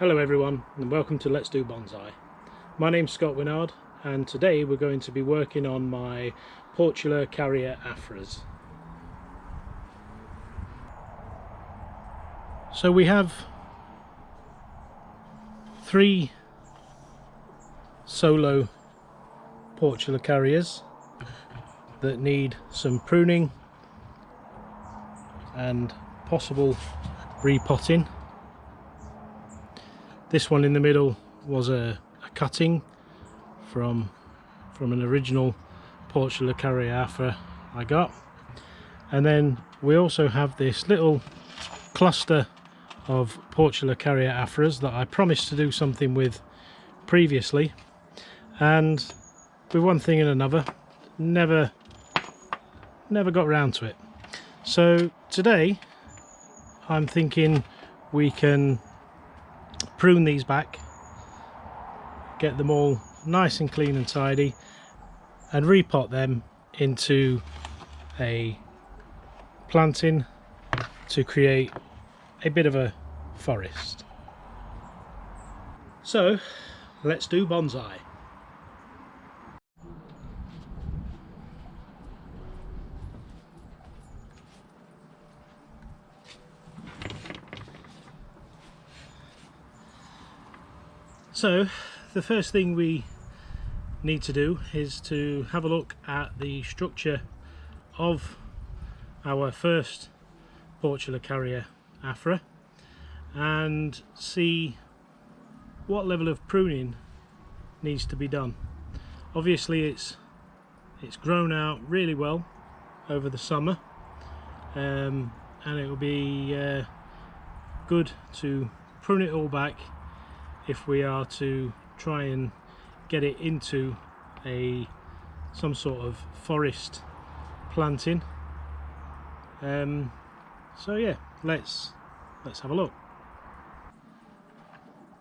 Hello everyone and welcome to Let's Do Bonsai. My name's Scott Winard and today we're going to be working on my Portula Caria Afras. So we have 3 solo Portulacarias that need some pruning and possible repotting. This one in the middle was a cutting from an original Portulacaria Afra I got, and then we also have this little cluster of Portulacaria Afras that I promised to do something with previously, and with one thing and another never got round to it. So today I'm thinking we can prune these back, get them all nice and clean and tidy, and repot them into a planting to create a bit of a forest. So let's do bonsai. So the first thing we need to do is to have a look at the structure of our first Portulacaria Afra and see what level of pruning needs to be done. Obviously it's grown out really well over the summer, and it will be good to prune it all back if we are to try and get it into some sort of forest planting. So yeah, let's have a look.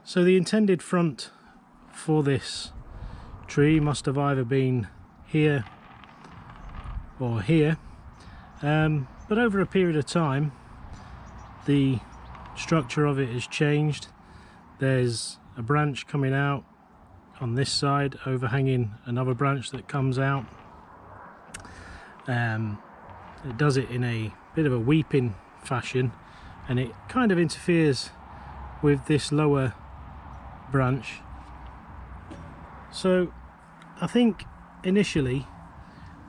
So the intended front for this tree must have either been here or here, but over a period of time the structure of it has changed. There's a branch coming out on this side overhanging another branch that comes out. It does it in a bit of a weeping fashion, and it kind of interferes with this lower branch. So I think initially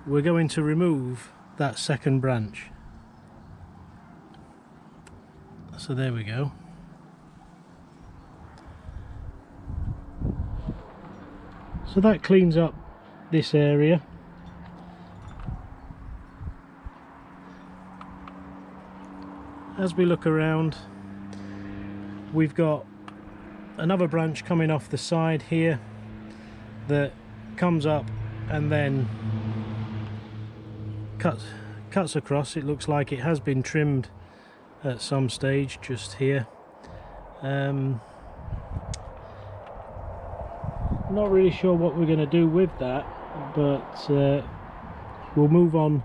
we're going to remove that second branch. So there we go. So that cleans up this area. As we look around, we've got another branch coming off the side here that comes up and then cuts across. It looks like it has been trimmed at some stage just here. Not really sure what we're going to do with that, but we'll move on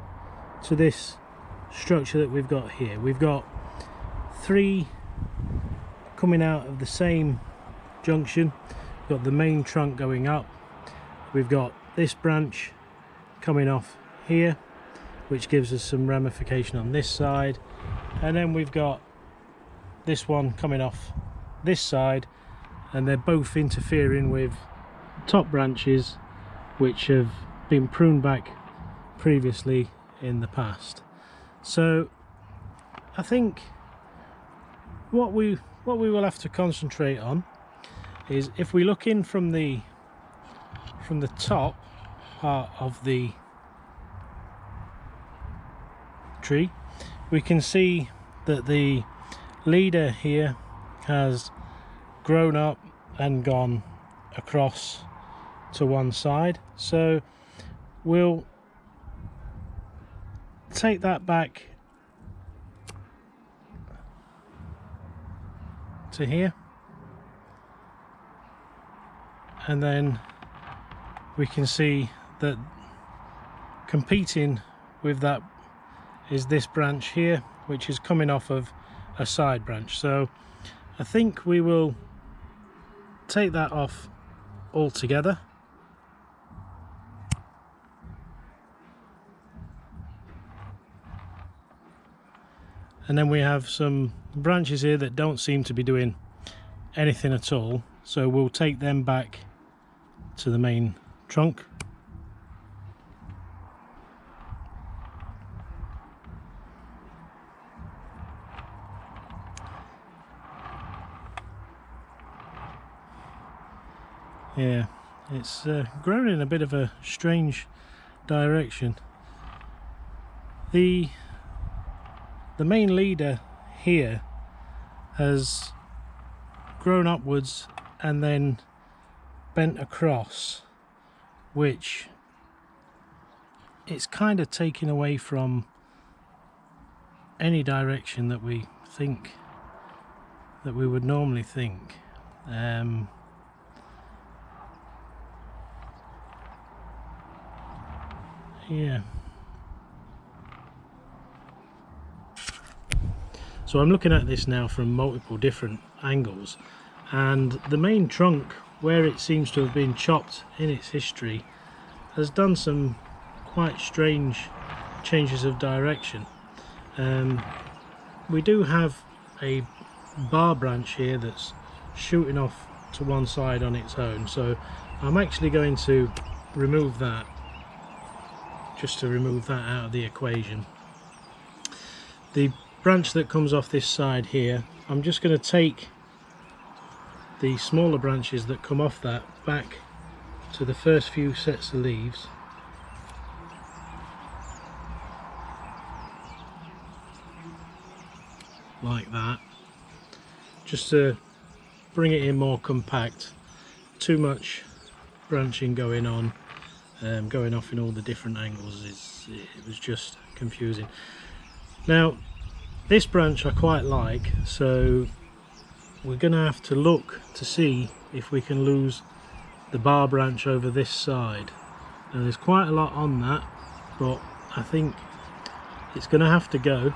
to this structure that we've got here. We've got 3 coming out of the same junction. We've got the main trunk going up, we've got this branch coming off here which gives us some ramification on this side, and then we've got this one coming off this side, and they're both interfering with top branches which have been pruned back previously in the past. So I think what we will have to concentrate on is, if we look in from the top part of the tree, we can see that the leader here has grown up and gone across to one side. So we'll take that back to here, and then we can see that competing with that is this branch here, which is coming off of a side branch. So I think we will take that off altogether. And then we have some branches here that don't seem to be doing anything at all, so we'll take them back to the main trunk. Yeah, it's grown in a bit of a strange direction. The main leader here has grown upwards and then bent across, which it's kind of taken away from any direction that we think that we would normally think. Yeah. So I'm looking at this now from multiple different angles, and the main trunk, where it seems to have been chopped in its history, has done some quite strange changes of direction. We do have a bar branch here that's shooting off to one side on its own, so I'm actually going to remove that, just to remove that out of the equation. The branch that comes off this side here, I'm just going to take the smaller branches that come off that back to the first few sets of leaves, like that, just to bring it in more compact. Too much branching going on, going off in all the different angles, it was just confusing. Now this branch I quite like, so we're going to have to look to see if we can lose the bar branch over this side. Now there's quite a lot on that, but I think it's going to have to go,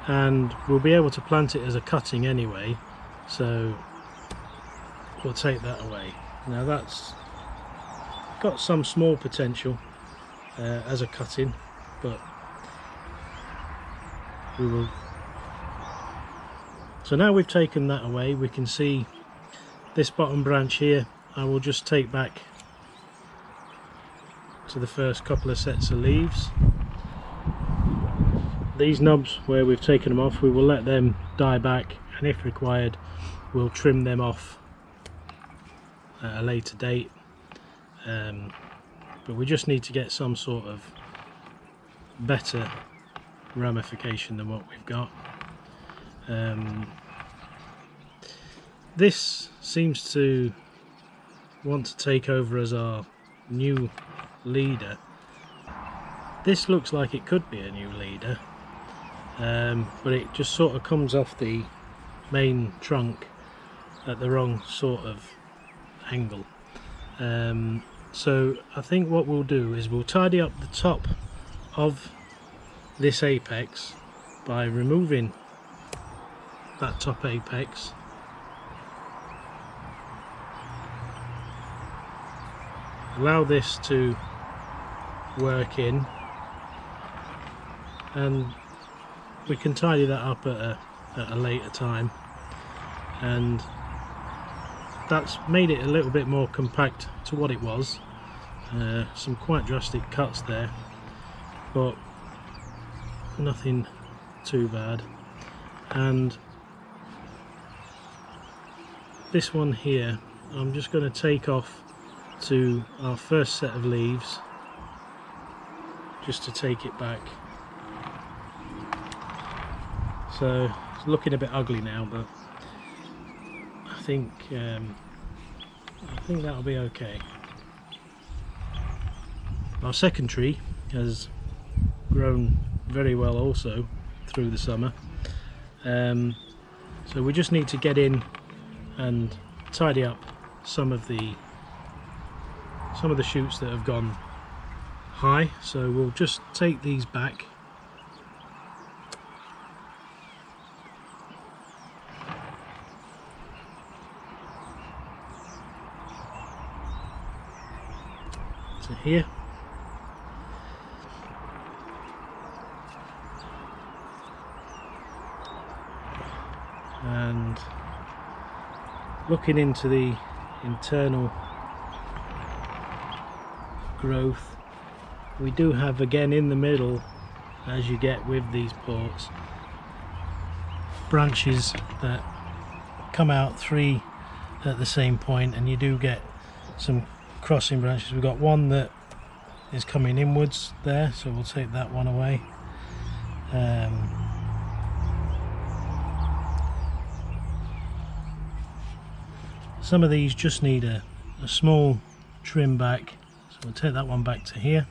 and we'll be able to plant it as a cutting anyway, so we'll take that away. Now that's got some small potential as a cutting, but we will. So now we've taken that away, we can see this bottom branch here. I will just take back to the first couple of sets of leaves. These knobs where we've taken them off, we will let them die back, and if required we'll trim them off at a later date. But we just need to get some sort of better ramification than what we've got. This seems to want to take over as our new leader. This looks like it could be a new leader, but it just sort of comes off the main trunk at the wrong sort of angle. So I think what we'll do is we'll tidy up the top of this apex by removing that top apex, allow this to work in, and we can tidy that up at a later time. And that's made it a little bit more compact to what it was. Some quite drastic cuts there, but nothing too bad. And this one here, I'm just going to take off to our first set of leaves, just to take it back. So it's looking a bit ugly now, but I think that'll be okay. Our second tree has grown very well also through the summer, so we just need to get in and tidy up some of the shoots that have gone high. So we'll just take these back, to here. And looking into the internal growth, we do have again in the middle, as you get with these ports, branches that come out three at the same point, and you do get some crossing branches. We've got one that is coming inwards there, so we'll take that one away. Some of these just need a small trim back, so we'll take that one back to here.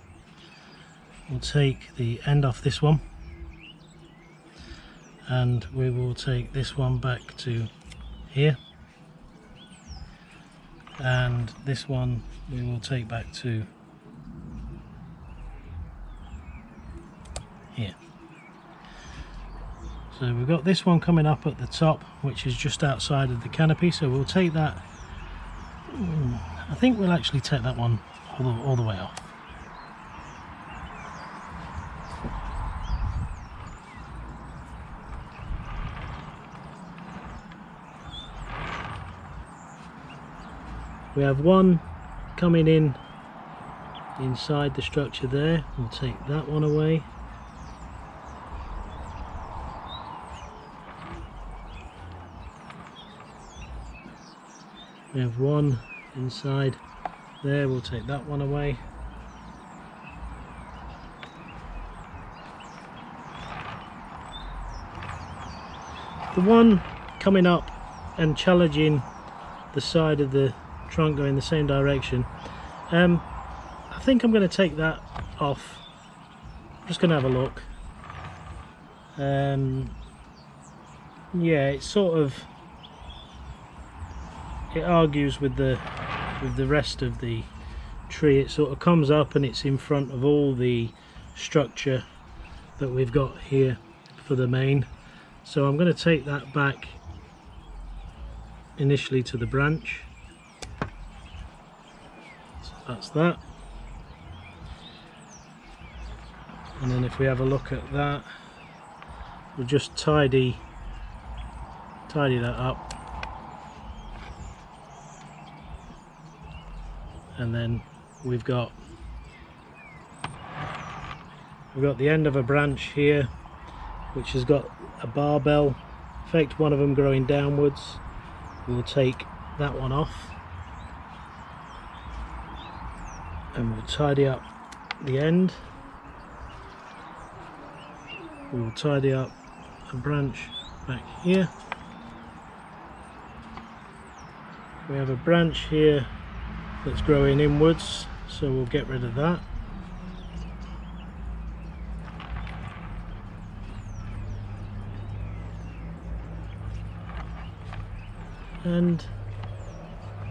We'll take the end off this one, and we will take this one back to here, and this one we will take back to here. So we've got this one coming up at the top, which is just outside of the canopy, so we'll take that. I think we'll actually take that one all the way off. We have one coming in inside the structure there. We'll take that one away. We have one inside there, we'll take that one away. The one coming up and challenging the side of the trunk going the same direction, I think I'm going to take that off. I'm just going to have a look. Yeah, it's sort of, it argues with the rest of the tree. It sort of comes up and it's in front of all the structure that we've got here for the main, so I'm going to take that back initially to the branch. So that's that, and then if we have a look at that, we'll just tidy that up. And then we've got the end of a branch here, which has got a barbell effect, one of them growing downwards. We'll take that one off and we'll tidy up the end. We'll tidy up a branch back here. We have a branch here that's growing inwards, so we'll get rid of that. And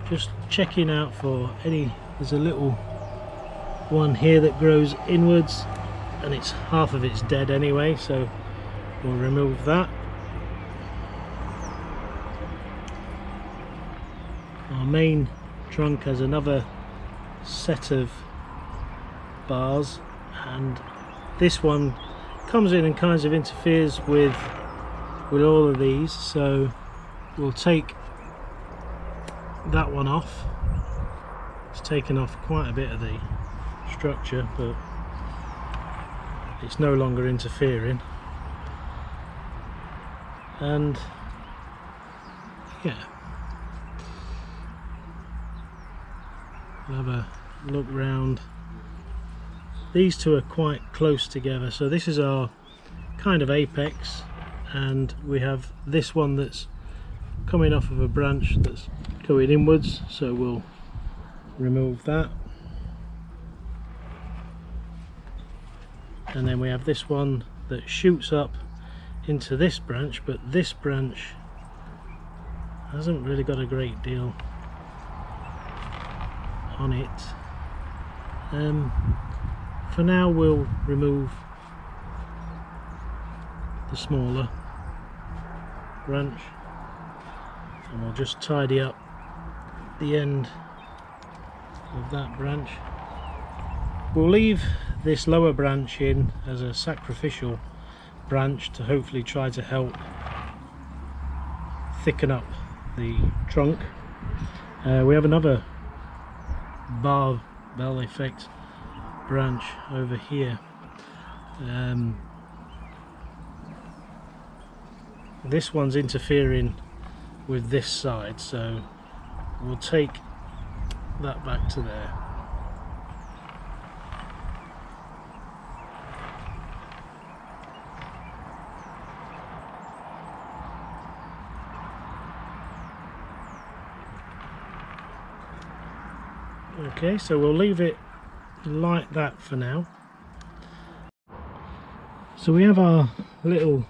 just checking out for any, there's a little one here that grows inwards and it's half of it's dead anyway, so we'll remove that. Our main trunk has another set of bars, and this one comes in and kind of interferes with all of these, so we'll take that one off. It's taken off quite a bit of the structure, but it's no longer interfering. And yeah, we'll have a look round. These two are quite close together, so this is our kind of apex, and we have this one that's coming off of a branch that's going inwards, so we'll remove that. And then we have this one that shoots up into this branch, but this branch hasn't really got a great deal on it. For now we'll remove the smaller branch and we'll just tidy up the end of that branch. We'll leave this lower branch in as a sacrificial branch to hopefully try to help thicken up the trunk. We have another barbell effect branch over here. This one's interfering with this side, so we'll take that back to there. Okay, so we'll leave it like that for now. So we have our little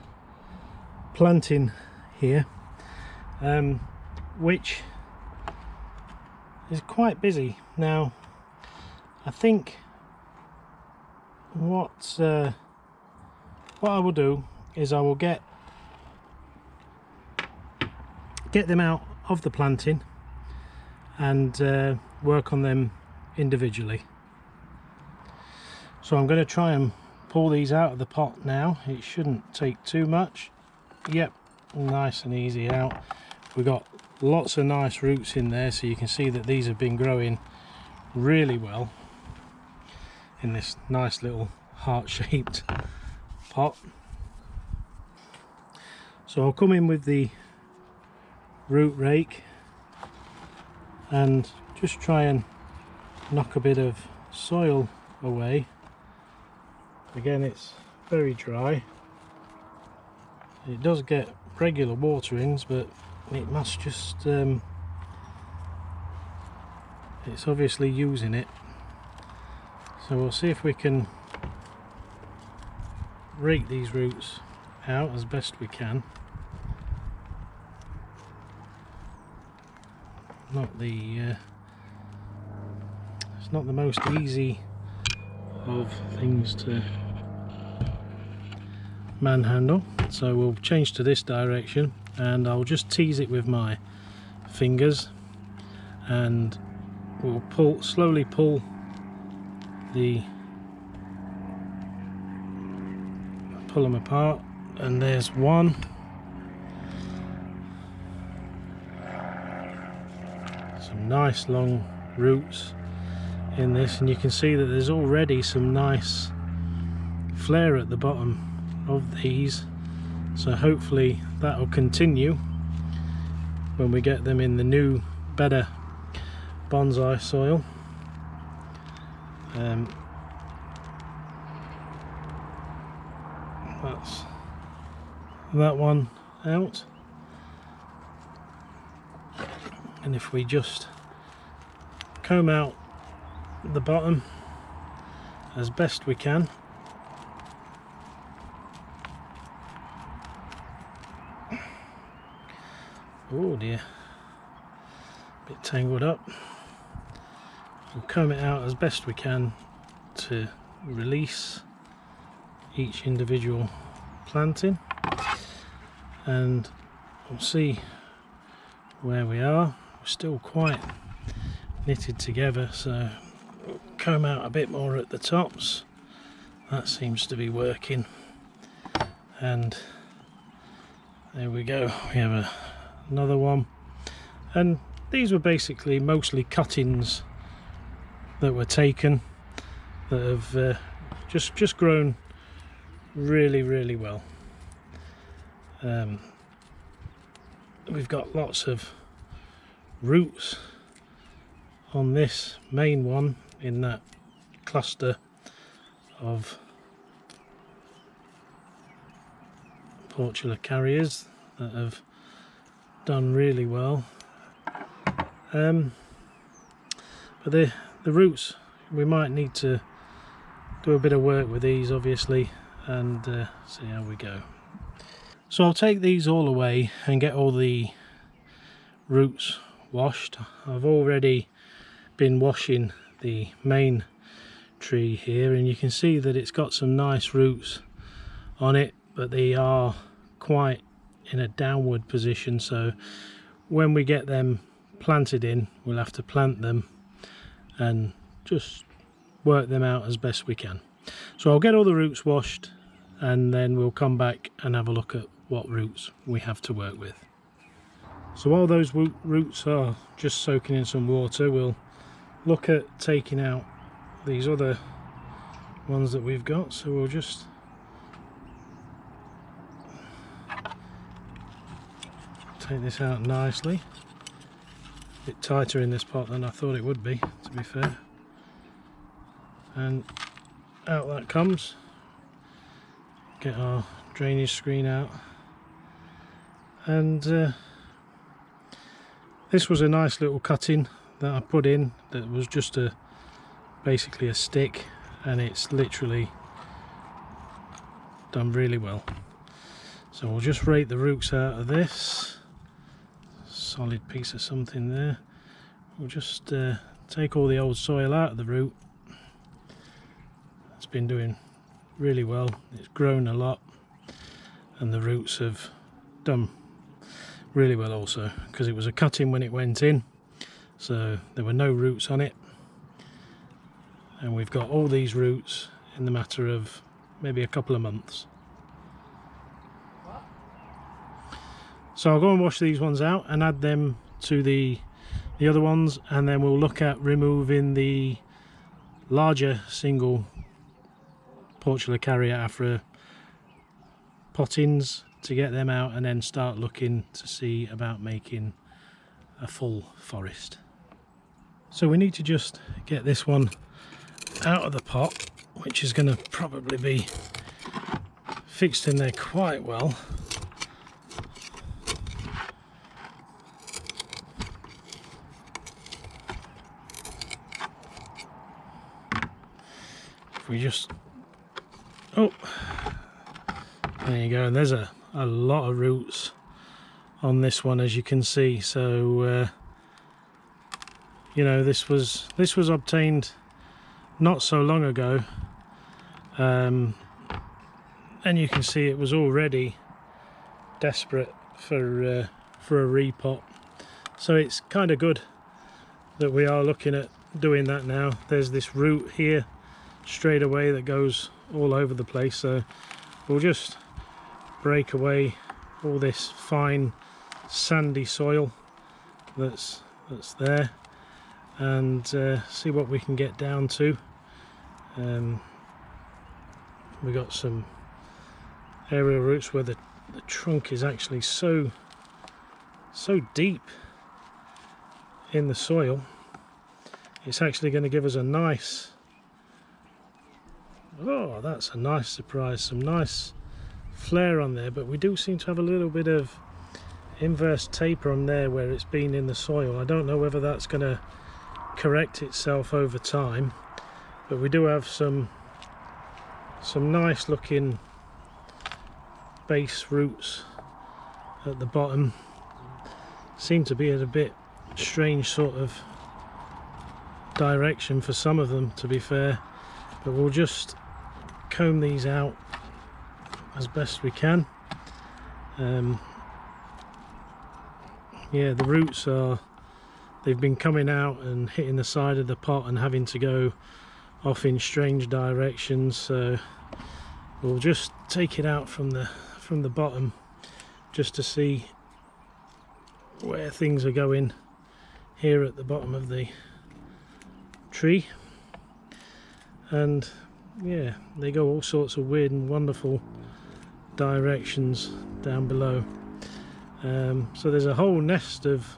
planting here, which is quite busy now. I think what I will do is I will get them out of the planting and work on them individually. So I'm going to try and pull these out of the pot now. It shouldn't take too much. Yep, nice and easy out. We've got lots of nice roots in there, so you can see that these have been growing really well in this nice little heart-shaped pot. So I'll come in with the root rake and just try and knock a bit of soil away. Again, it's very dry. It does get regular waterings, but it must just it's obviously using it. So we'll see if we can rake these roots out as best we can. It's not the most easy of things to manhandle, so we'll change to this direction and I'll just tease it with my fingers, and we'll slowly pull them apart. And there's one. Some nice long roots in this, and you can see that there's already some nice flare at the bottom of these, so hopefully that will continue when we get them in the new, better bonsai soil. That's that one out, and if we just comb out the bottom as best we can, oh dear, a bit tangled up. We'll comb it out as best we can to release each individual planting, and we'll see where we are. We're still quite knitted together, so we'll comb out a bit more at the tops. That seems to be working, and there we go. We have another one, and these were basically mostly cuttings that were taken that have just grown really well. We've got lots of roots on this main one in that cluster of Portula Carias that have done really well. But the roots, we might need to do a bit of work with these obviously, and see how we go. So I'll take these all away and get all the roots washed. I've already been washing the main tree here, and you can see that it's got some nice roots on it, but they are quite in a downward position, so when we get them planted in, we'll have to plant them and just work them out as best we can. So I'll get all the roots washed and then we'll come back and have a look at what roots we have to work with. So while those roots are just soaking in some water, we'll look at taking out these other ones that we've got. So we'll just take this out nicely. A bit tighter in this pot than I thought it would be, to be fair. And out that comes. Get our drainage screen out. And this was a nice little cutting that I put in that was just basically a stick, and it's literally done really well. So we'll just rake the roots out of this. Solid piece of something there. We'll just take all the old soil out of the root. It's been doing really well. It's grown a lot and the roots have done really well also, because it was a cutting when it went in, so there were no roots on it, and we've got all these roots in the matter of maybe a couple of months. So I'll go and wash these ones out and add them to the other ones, and then we'll look at removing the larger single Portulacaria Afra pottings to get them out, and then start looking to see about making a full forest. So we need to just get this one out of the pot, which is going to probably be fixed in there quite well. If we just, oh, there you go, and there's a lot of roots on this one, as you can see. So you know, this was obtained not so long ago, and you can see it was already desperate for a repot. So it's kind of good that we are looking at doing that now. There's this root here straight away that goes all over the place, so we'll just break away all this fine sandy soil that's there, and see what we can get down to. We got some aerial roots where the trunk is actually so deep in the soil. It's actually going to give us a nice, oh, that's a nice surprise, some nice flare on there, but we do seem to have a little bit of inverse taper on there where it's been in the soil. I don't know whether that's going to correct itself over time, but we do have some nice looking base roots at the bottom. Seem to be at a bit strange sort of direction for some of them, to be fair, but we'll just comb these out as best we can. Yeah, the roots they've been coming out and hitting the side of the pot and having to go off in strange directions, so we'll just take it out from the bottom just to see where things are going here at the bottom of the tree. And yeah, they go all sorts of weird and wonderful directions down below. So there's a whole nest of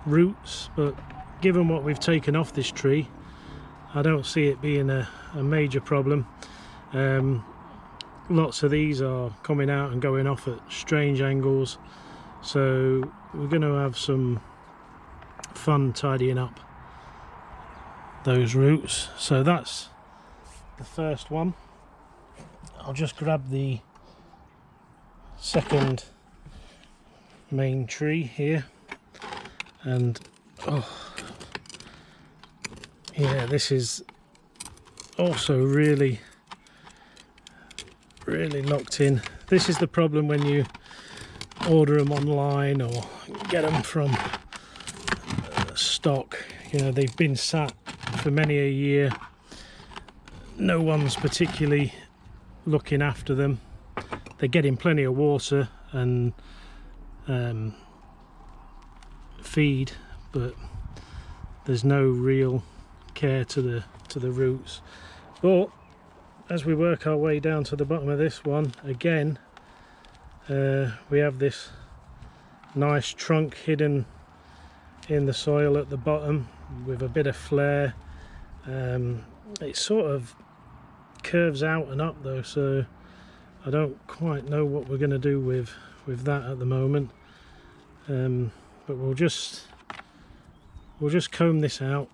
roots, but given what we've taken off this tree, I don't see it being a major problem. Lots of these are coming out and going off at strange angles, so we're going to have some fun tidying up those roots. So that's the first one. I'll just grab the second main tree here, and oh yeah, this is also really locked in. This is the problem when you order them online or get them from stock. You know, they've been sat for many a year. No one's particularly looking after them. They're getting plenty of water and feed, but there's no real care to the roots. But as we work our way down to the bottom of this one again, we have this nice trunk hidden in the soil at the bottom with a bit of flare. It sort of curves out and up though, so I don't quite know what we're going to do with that at the moment. But we'll just comb this out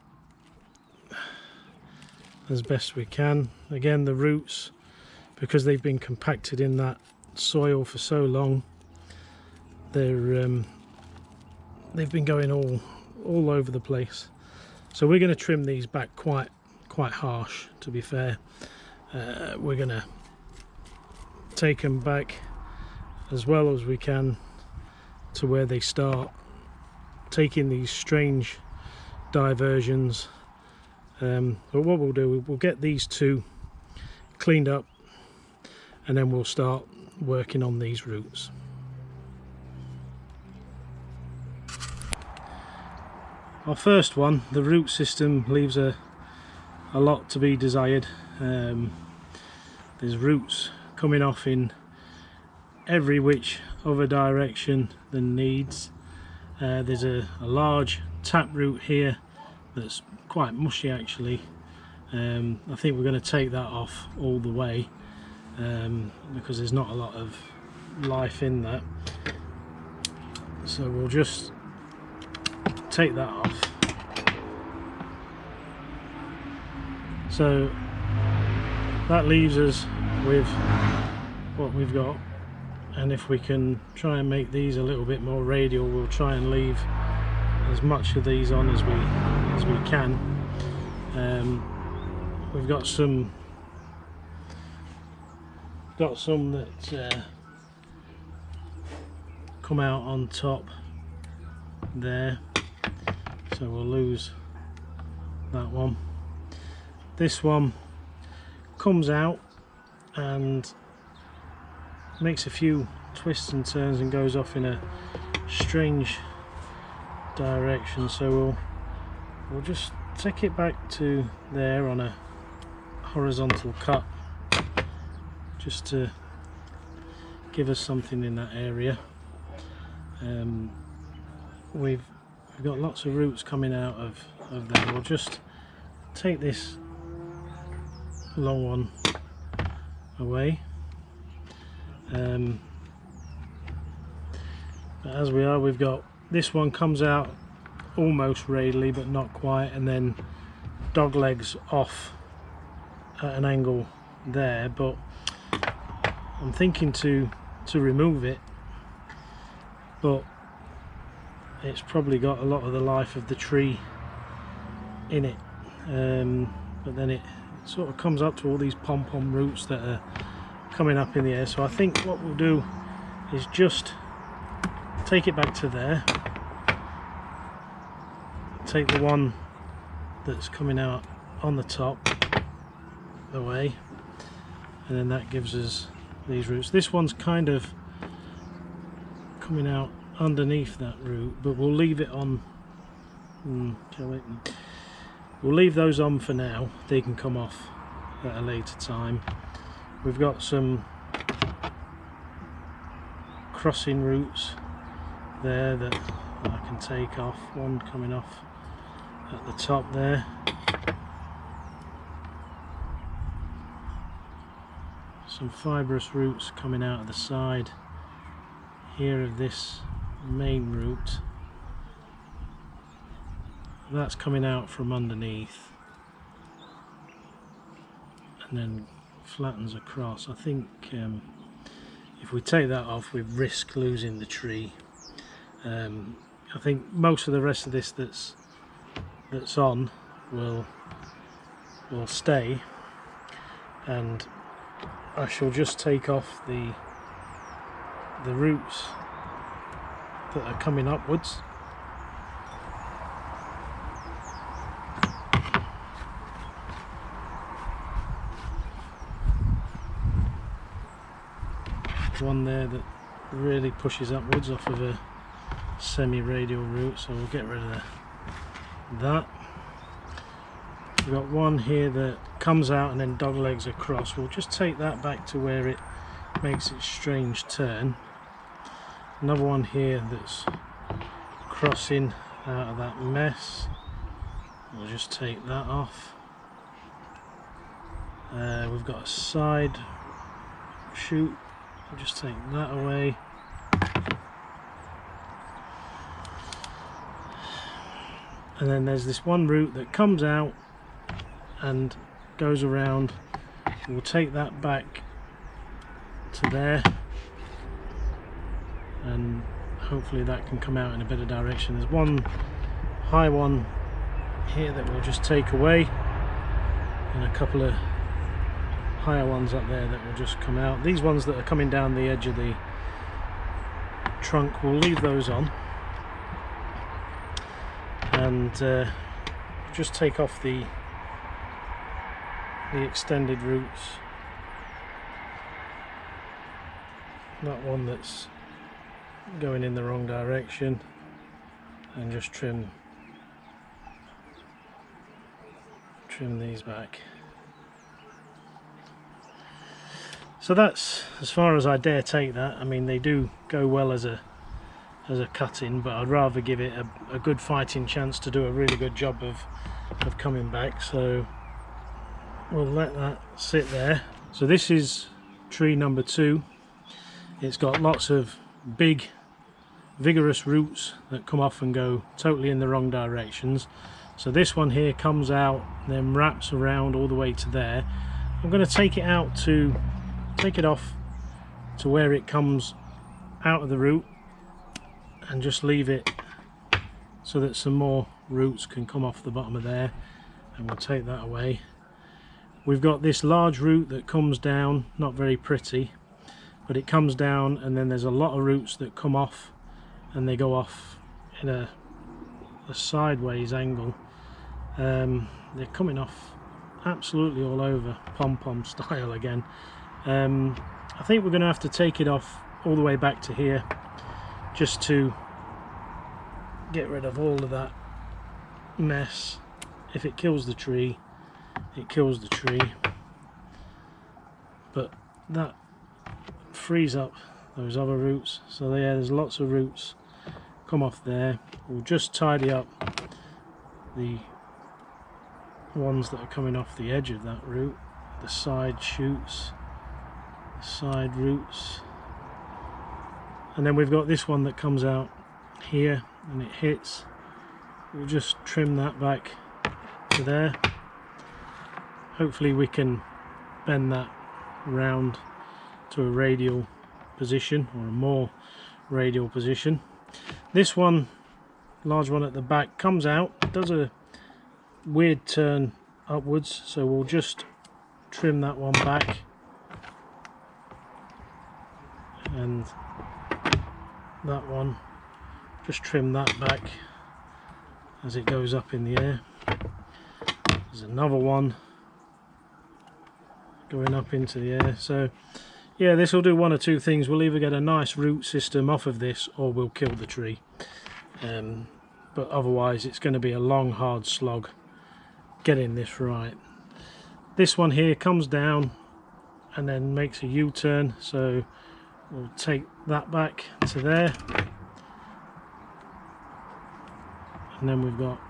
as best we can. Again, the roots, because they've been compacted in that soil for so long, they've been going all over the place. So we're going to trim these back quite harsh, to be fair. We're going to take them back as well as we can to where they start taking these strange diversions. But what we'll do, we'll get these two cleaned up and then we'll start working on these roots. Our first one, the root system, leaves a lot to be desired. There's roots coming off in every which other direction than needs. There's a large taproot here that's quite mushy actually. I think we're going to take that off all the way because there's not a lot of life in that. So we'll just take that off. So that leaves us with what we've got, and if we can try and make these a little bit more radial, we'll try and leave as much of these on as we can. We've got some that come out on top there, so we'll lose that one. This one comes out and makes a few twists and turns and goes off in a strange direction, so we'll just take it back to there on a horizontal cut just to give us something in that area. We've got lots of roots coming out of there. We'll just take this long one away. But as we've got this one comes out almost radially but not quite, and then dog legs off at an angle there, but I'm thinking to remove it, but it's probably got a lot of the life of the tree in it. But then it sort of comes up to all these pom-pom roots that are coming up in the air. So I think what we'll do is just take it back to there, take the one that's coming out on the top away, and then that gives us these roots. This one's kind of coming out underneath that root, but we'll leave it on. We'll leave those on for now. They can come off at a later time. We've got some crossing roots there that I can take off. One coming off at the top there. Some fibrous roots coming out of the side here of this main root. That's coming out from underneath and then flattens across. I think if we take that off, we risk losing the tree. I think most of the rest of this that's on will stay, and I shall just take off the roots that are coming upwards. one there that really pushes upwards off of a semi-radial root, so we'll get rid of that. We've got one here that comes out and then doglegs across. We'll just take that back to where it makes its strange turn. Another one here that's crossing out of that mess. We'll just take that off. We've got a side shoot. We'll just take that away. And then there's this one root that comes out and goes around. We'll take that back to there, and hopefully that can come out in a better direction. There's one high one here that we'll just take away, and a couple of higher ones up there that will just come out. These ones that are coming down the edge of the trunk, we'll leave those on, and just take off the extended roots. That one that's going in the wrong direction, and just trim these back. So that's as far as I dare take that. I mean, they do go well as a cutting, but I'd rather give it a good fighting chance to do a really good job of coming back. So we'll let that sit there. So this is tree number 2. It's got lots of big vigorous roots that come off and go totally in the wrong directions. So this one here comes out, then wraps around all the way to there. I'm going to take it off to where it comes out of the root, and just leave it so that some more roots can come off the bottom of there, and we'll take that away. We've got this large root that comes down, not very pretty, but it comes down, and then there's a lot of roots that come off, and they go off in a sideways angle. They're coming off absolutely all over, pom-pom style again. I think we're going to have to take it off all the way back to here, just to get rid of all of that mess. If it kills the tree, it kills the tree, but that frees up those other roots. So yeah, there's lots of roots come off there. We'll just tidy up the ones that are coming off the edge of that root, the side shoots, the side roots, and then we've got this one that comes out here and it hits. We'll just trim that back to there. Hopefully we can bend that round to a radial position, or a more radial position. This one, large one at the back, comes out, does a weird turn upwards, so we'll just trim that one back, and that one, just trim that back as it goes up in the air. There's another one going up into the air. So yeah, this will do one or two things. We'll either get a nice root system off of this, or we'll kill the tree. But otherwise it's going to be a long hard slog getting this right. This one here comes down and then makes a U-turn, so we'll take that back to there, and then we've got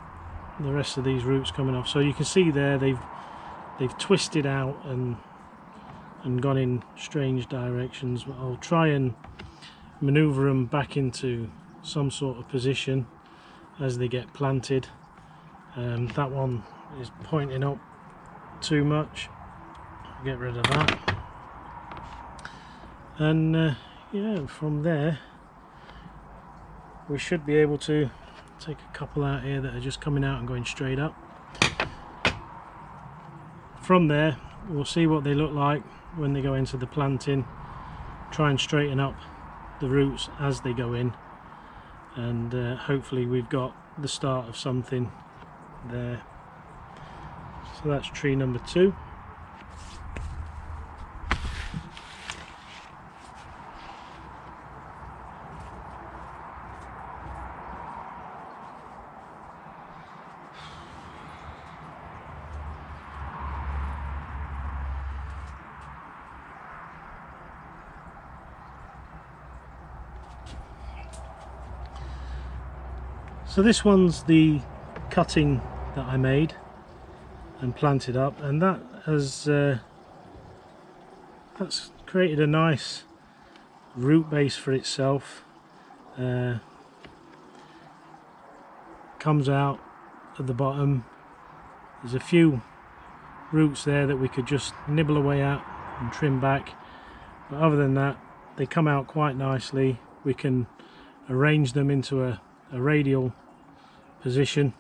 the rest of these roots coming off. So you can see there they've twisted out and gone in strange directions, but I'll try and maneuver them back into some sort of position as they get planted. That one is pointing up too much. I'll get rid of that, and yeah, from there we should be able to take a couple out here that are just coming out and going straight up. From there we'll see what they look like when they go into the planting, try and straighten up the roots as they go in, and hopefully we've got the start of something there. So that's tree number 2. So this one's the cutting that I made and planted up, and that has that's created a nice root base for itself. Comes out at the bottom. There's a few roots there that we could just nibble away at and trim back, but other than that they come out quite nicely. We can arrange them into a radial position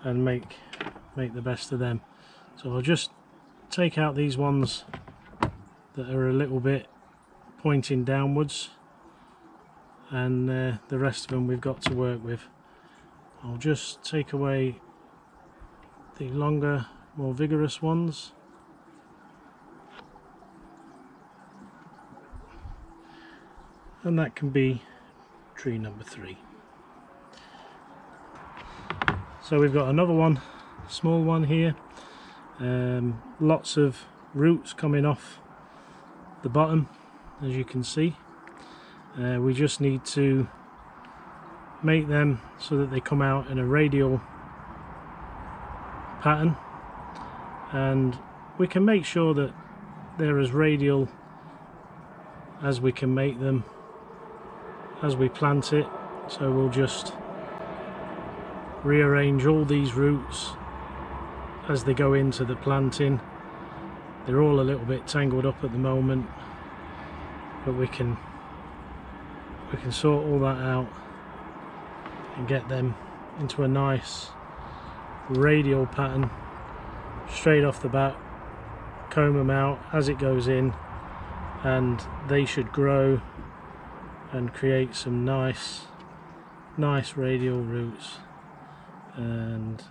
and make the best of them. So I'll just take out these ones that are a little bit pointing downwards, and the rest of them we've got to work with. I'll just take away the longer, more vigorous ones. And that can be tree number 3. So we've got another one, small one here. Lots of roots coming off the bottom, as you can see. We just need to make them so that they come out in a radial pattern, and we can make sure that they're as radial as we can make them as we plant it. So we'll just rearrange all these roots as they go into the planting. They're all a little bit tangled up at the moment, but we can sort all that out and get them into a nice radial pattern straight off the bat. Comb them out as it goes in, and they should grow and create some nice radial roots. And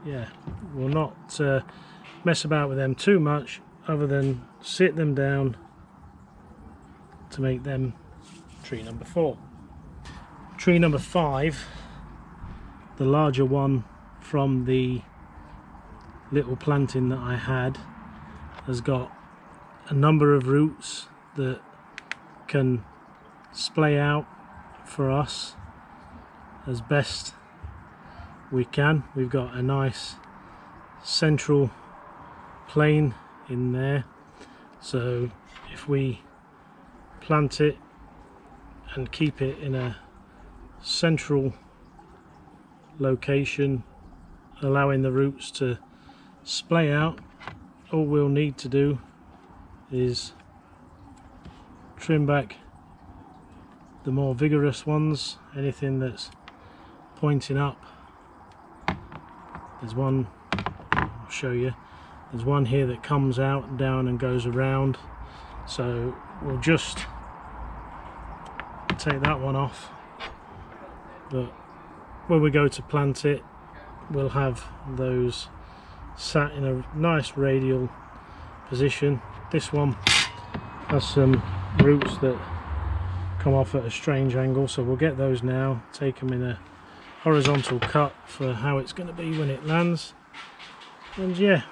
yeah, we'll not mess about with them too much, other than sit them down to make them tree number 4. Tree number 5, the larger one from the little planting that I had, has got a number of roots that can splay out for us as best we can. We've got a nice central plane in there, so if we plant it and keep it in a central location, allowing the roots to splay out, all we'll need to do is trim back the more vigorous ones, anything that's pointing up. There's one, I'll show you, there's one here that comes out and down and goes around, so we'll just take that one off, but when we go to plant it we'll have those sat in a nice radial position. This one has some roots that come off at a strange angle, so we'll get those now, take them in a horizontal cut for how it's going to be when it lands. And yeah,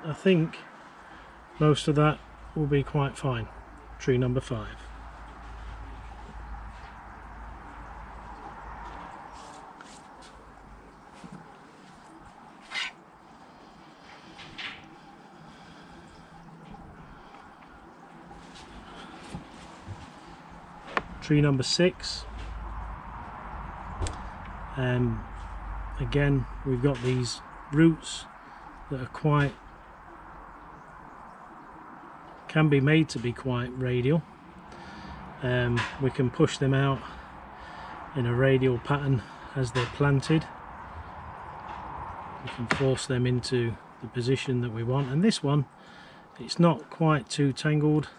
I think most of that will be quite fine. Tree number 5. Tree number 6. Again, we've got these roots that are can be made to be quite radial. We can push them out in a radial pattern as they're planted. We can force them into the position that we want, and this one, it's not quite too tangled.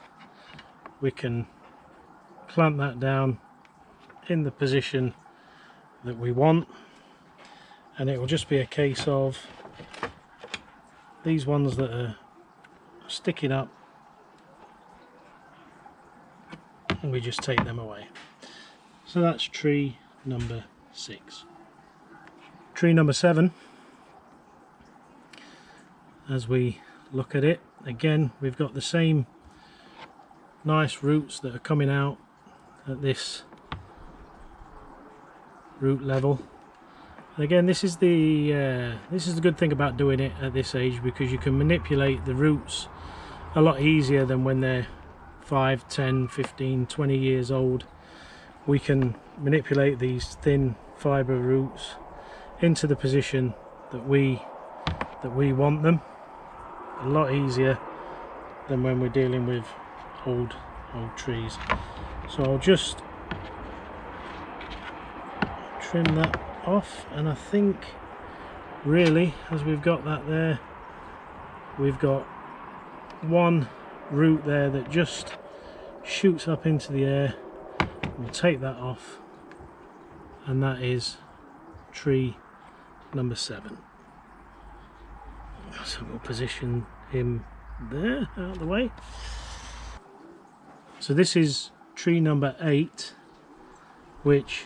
We can clamp that down in the position that we want, and it will just be a case of these ones that are sticking up, and we just take them away. So that's tree number 6. Tree number 7, as we look at it, again we've got the same nice roots that are coming out at this root level. And again, this is the good thing about doing it at this age, because you can manipulate the roots a lot easier than when they're 5, 10, 15, 20 years old. We can manipulate these thin fibre roots into the position that we want them a lot easier than when we're dealing with old trees. So I'll just trim that off, and I think really, as we've got that there, we've got one root there that just shoots up into the air. We'll take that off, and that is tree number 7. So we'll position him there out of the way. So this is tree number 8, which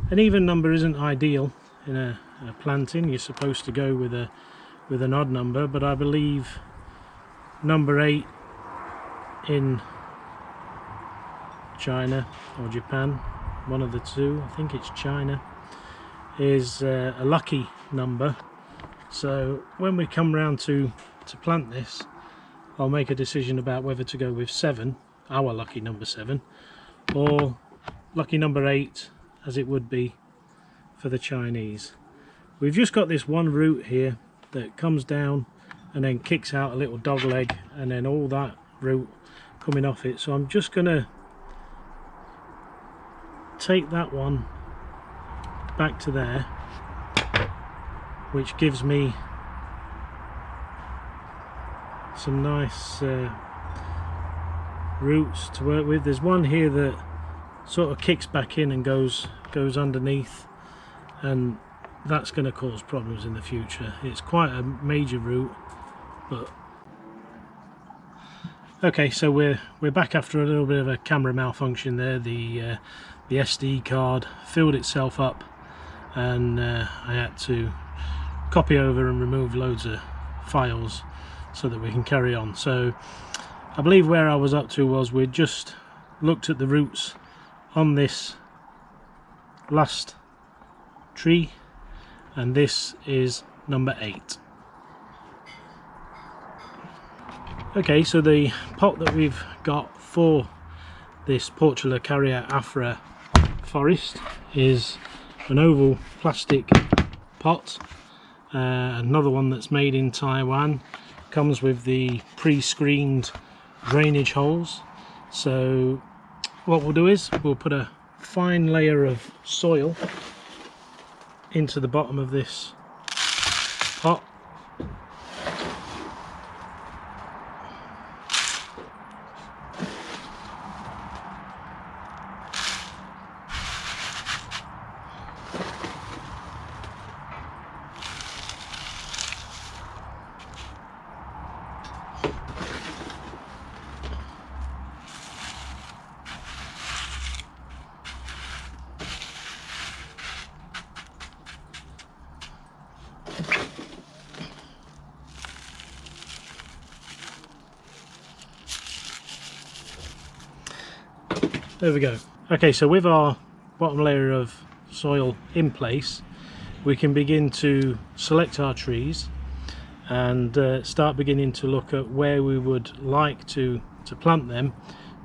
an even number isn't ideal in a planting. You're supposed to go with an odd number, but I believe number 8 in China or Japan, one of the two, I think it's China, is a lucky number. So when we come round to plant this, I'll make a decision about whether to go with 7, our lucky number 7, or lucky number 8, as it would be for the Chinese. We've just got this one root here that comes down and then kicks out a little dog leg, and then all that root coming off it. So I'm just going to take that one back to there, which gives me some nice roots to work with. There's one here that sort of kicks back in and goes underneath, and that's going to cause problems in the future. It's quite a major root, but okay. So we're back after a little bit of a camera malfunction there. The SD card filled itself up, and I had to copy over and remove loads of files so that we can carry on. So I believe where I was up to was we just looked at the roots on this last tree, and this is number 8. Okay, so the pot that we've got for this Portula Caria Afra Forest is an oval plastic pot, another one that's made in Taiwan. Comes with the pre-screened drainage holes. So what we'll do is we'll put a fine layer of soil into the bottom of this pot. There we go. Okay, so with our bottom layer of soil in place, we can begin to select our trees and start beginning to look at where we would like to plant them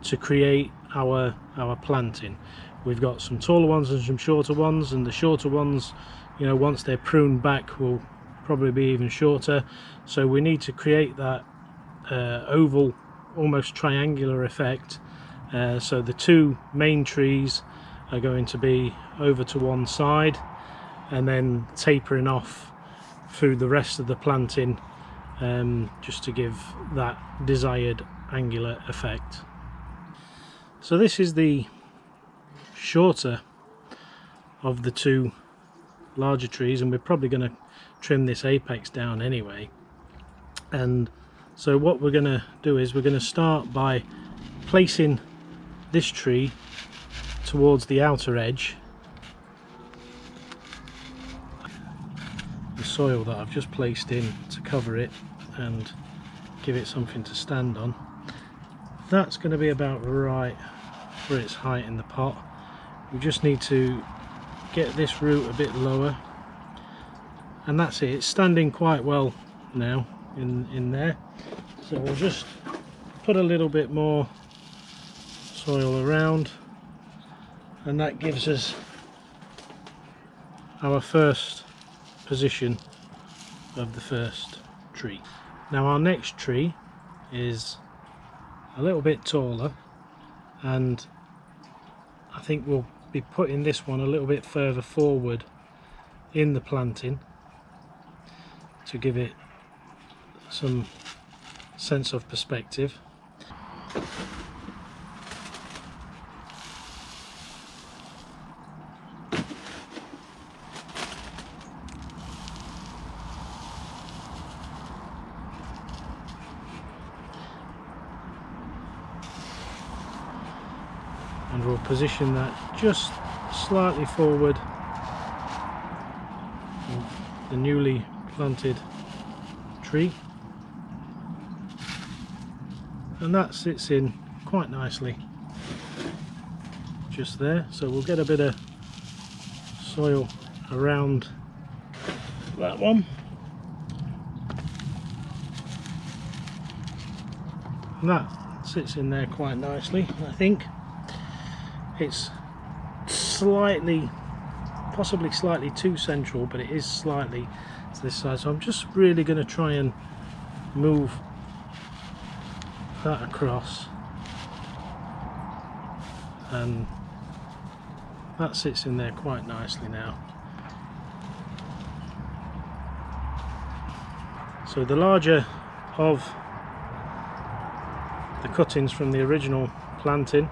to create our planting. We've got some taller ones and some shorter ones, and the shorter ones, you know, once they're pruned back, will probably be even shorter. So we need to create that oval, almost triangular effect. So the two main trees are going to be over to one side, and then tapering off through the rest of the planting, just to give that desired angular effect. So this is the shorter of the two larger trees, and we're probably going to trim this apex down anyway. And so what we're going to do is we're going to start by placing this tree towards the outer edge. The soil that I've just placed in to cover it and give it something to stand on, that's going to be about right for its height in the pot. We just need to get this root a bit lower, and that's it. It's standing quite well now in there, so we'll just put a little bit more soil around, and that gives us our first position of the first tree. Now our next tree is a little bit taller, and I think we'll be putting this one a little bit further forward in the planting to give it some sense of perspective. And we'll position that just slightly forward of the newly planted tree, and that sits in quite nicely just there. So we'll get a bit of soil around that one, and that sits in there quite nicely. I think it's slightly, possibly slightly too central, but it is slightly to this side, so I'm just really going to try and move that across, and that sits in there quite nicely now. So the larger of the cuttings from the original planting,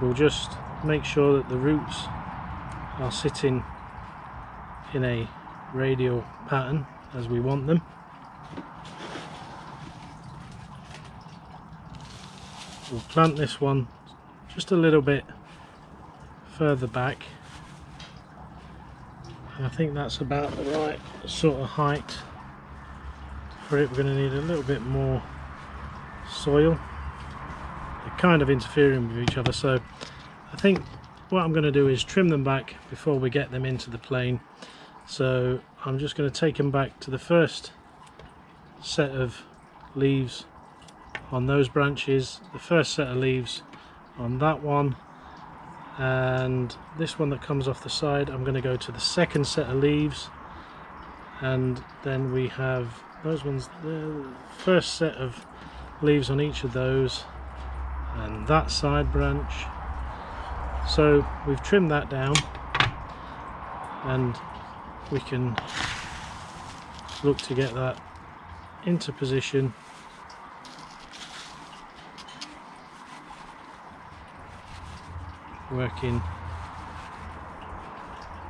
we'll just make sure that the roots are sitting in a radial pattern as we want them. We'll plant this one just a little bit further back. I think that's about the right sort of height for it. We're going to need a little bit more soil. They're kind of interfering with each other, so I think what I'm going to do is trim them back before we get them into the plane. So I'm just going to take them back to the first set of leaves on those branches, the first set of leaves on that one, and this one that comes off the side, I'm going to go to the second set of leaves, and then we have those ones, the first set of leaves on each of those, and that side branch. So we've trimmed that down, and we can look to get that into position. Working,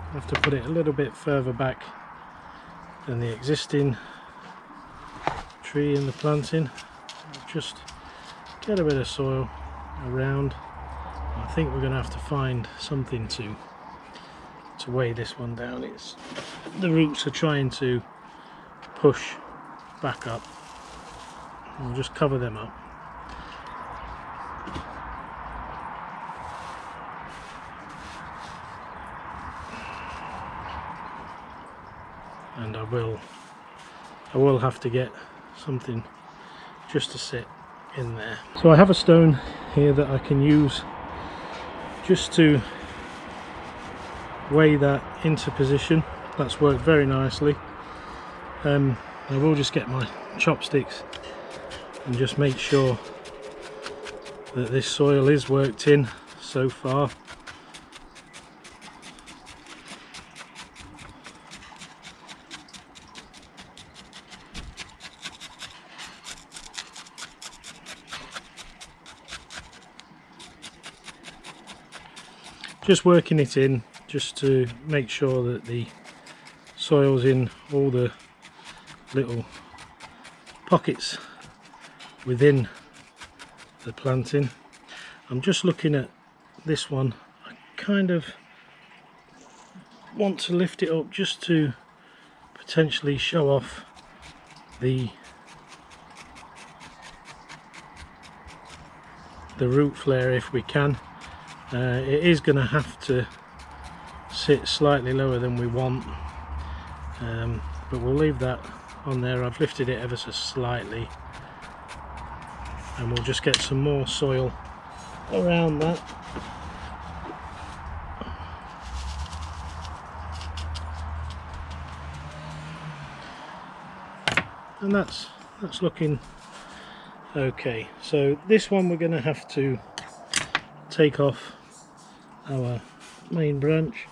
I have to put it a little bit further back than the existing tree in the planting. Just get a bit of soil around. I think we're going to have to find something to weigh this one down. It's the roots are trying to push back up. We'll just cover them up. And I will have to get something just to sit in there. So I have a stone here that I can use just to weigh that into position. That's worked very nicely. I will just get my chopsticks and just make sure that this soil is worked in so far. Just working it in, just to make sure that the soil's in all the little pockets within the planting. I'm just looking at this one. I kind of want to lift it up just to potentially show off the root flare if we can. It is going to have to sit slightly lower than we want, but we'll leave that on there. I've lifted it ever so slightly, and we'll just get some more soil around that. And that's looking okay. So this one we're going to have to take off our main branch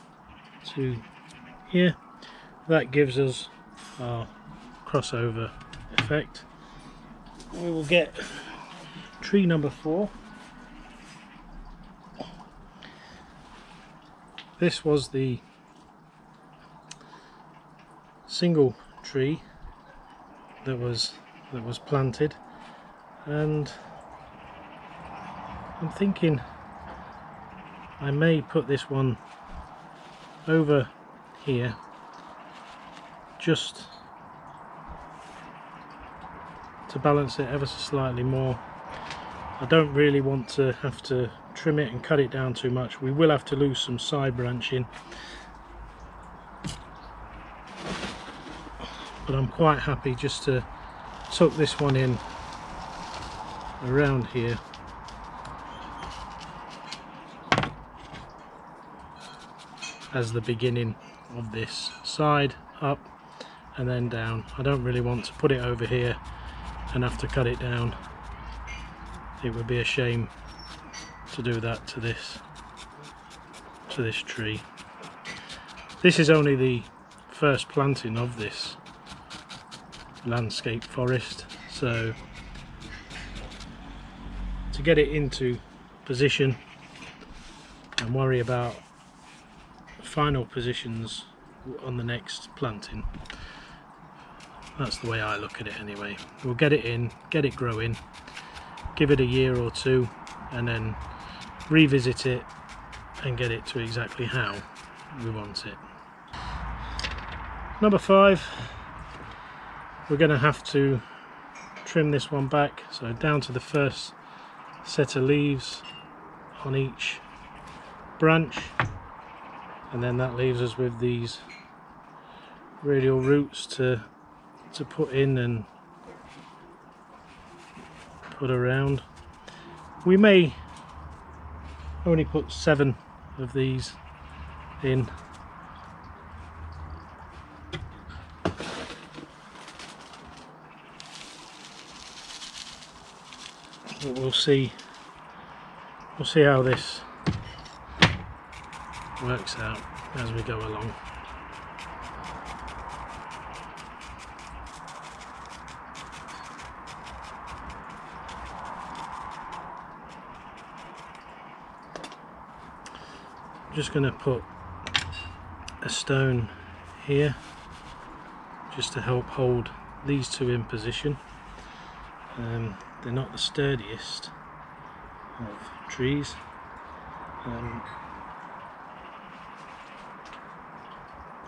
to here. That gives us our crossover effect. We will get tree number 4. This was the single tree that was planted, and I'm thinking I may put this one over here just to balance it ever so slightly more. I don't really want to have to trim it and cut it down too much. We will have to lose some side branching, but I'm quite happy just to tuck this one in around here. As the beginning of this side, up and then down. I don't really want to put it over here and have to cut it down. It would be a shame to do that to this tree. This is only the first planting of this landscape forest, so to get it into position and worry about final positions on the next planting, that's the way I look at it anyway. We'll get it in, get it growing, give it a year or two, and then revisit it and get it to exactly how we want it. Number 5, we're going to have to trim this one back, so down to the first set of leaves on each branch, and then that leaves us with these radial roots to put in and put around. We may only put 7 of these in. But we'll see how this works out as we go along. I'm just going to put a stone here just to help hold these two in position. They're not the sturdiest of trees.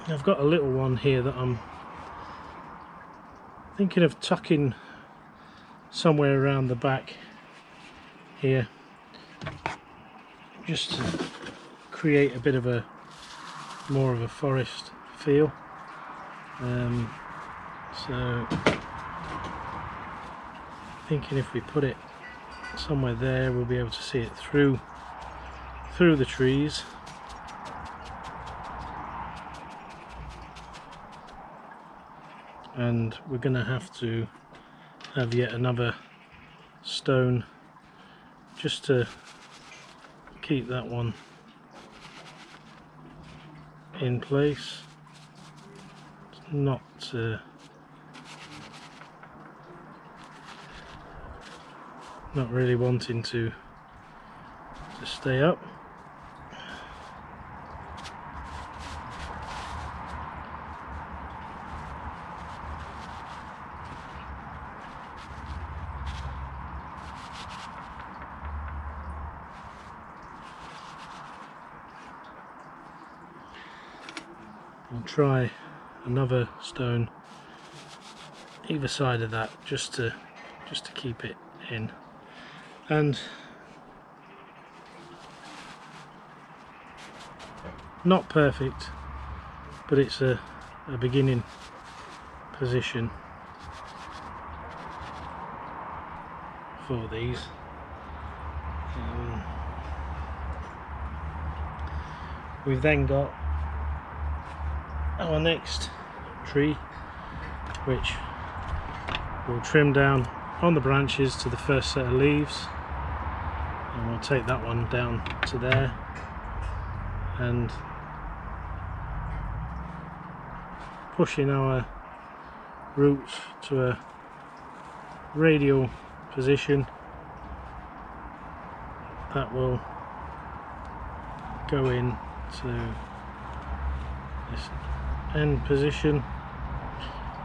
I've got a little one here that I'm thinking of tucking somewhere around the back here, just to create a bit of a more of a forest feel. So thinking if we put it somewhere there, we'll be able to see it through the trees. And we're going to have yet another stone just to keep that one in place. Not really wanting to stay up. I'll try another stone either side of that just to keep it in. And not perfect, but it's a beginning position for these. We've then got our next tree, which we'll trim down on the branches to the first set of leaves, and we'll take that one down to there, and pushing our roots to a radial position that will go in to this end position.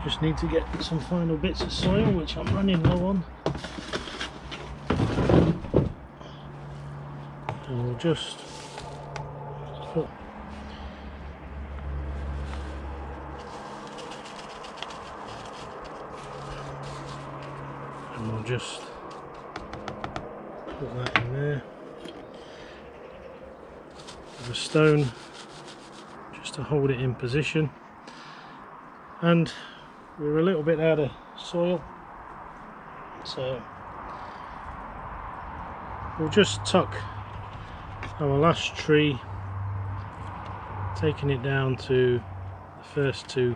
Just need to get some final bits of soil, which I'm running low on, and we'll just put just put that in there with a stone just to hold it in position. And we're a little bit out of soil, so we'll just tuck our last tree, taking it down to the first two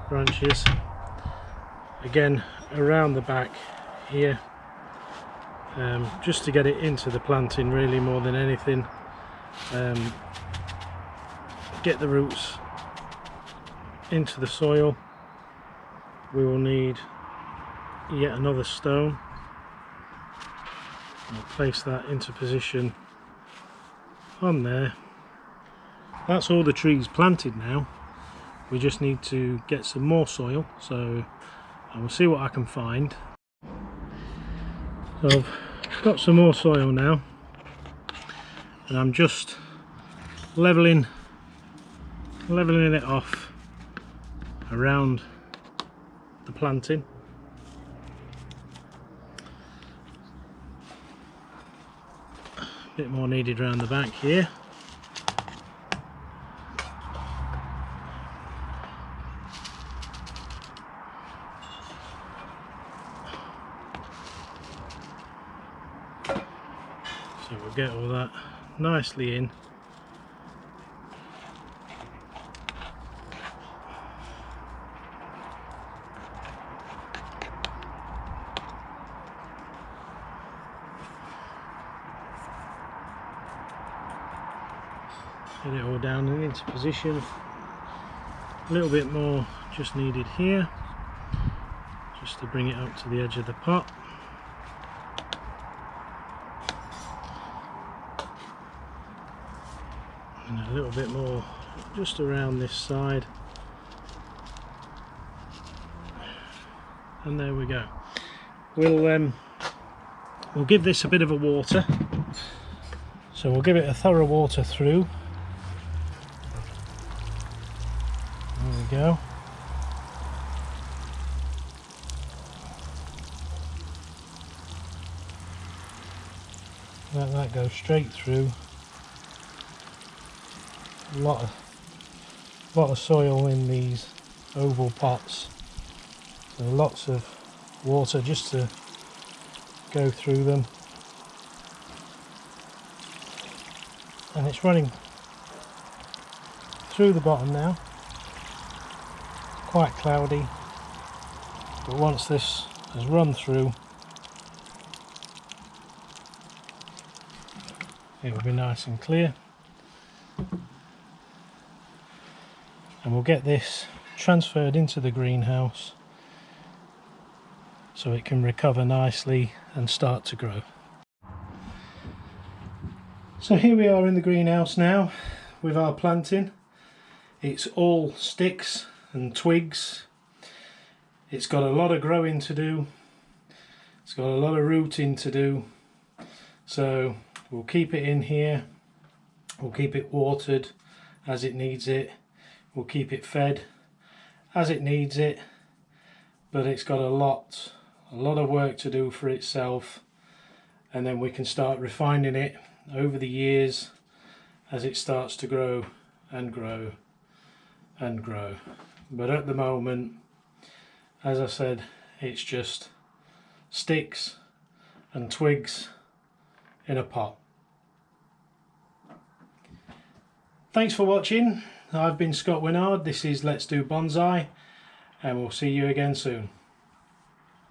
branches, again around the back here, just to get it into the planting really, more than anything. Get the roots into the soil. We will need yet another stone. I'll place that into position on there. That's all the trees planted now. We just need to get some more soil, so I will see what I can find. So I've got some more soil now, and I'm just leveling it off around the planting. A bit more needed around the back here. So we'll get all that nicely in. Get it all down and into position. A little bit more just needed here, just to bring it up to the edge of the pot. And a little bit more just around this side. And there we go. We'll give this a bit of a water. So we'll give it a thorough water through. There we go. Let that go straight through. A lot of soil in these oval pots, so lots of water just to go through them, and it's running through the bottom now. Quite cloudy, but once this has run through, it will be nice and clear. And we'll get this transferred into the greenhouse so it can recover nicely and start to grow. So here we are in the greenhouse now with our planting. It's all sticks and twigs. It's got a lot of growing to do. It's got a lot of rooting to do. So we'll keep it in here. We'll keep it watered as it needs it. We'll keep it fed as it needs it, but it's got a lot of work to do for itself, and then we can start refining it over the years as it starts to grow and grow and grow. But at the moment, as I said, it's just sticks and twigs in a pot. Thanks for watching. I've been Scott Winard, this is Let's Do Bonsai, and we'll see you again soon.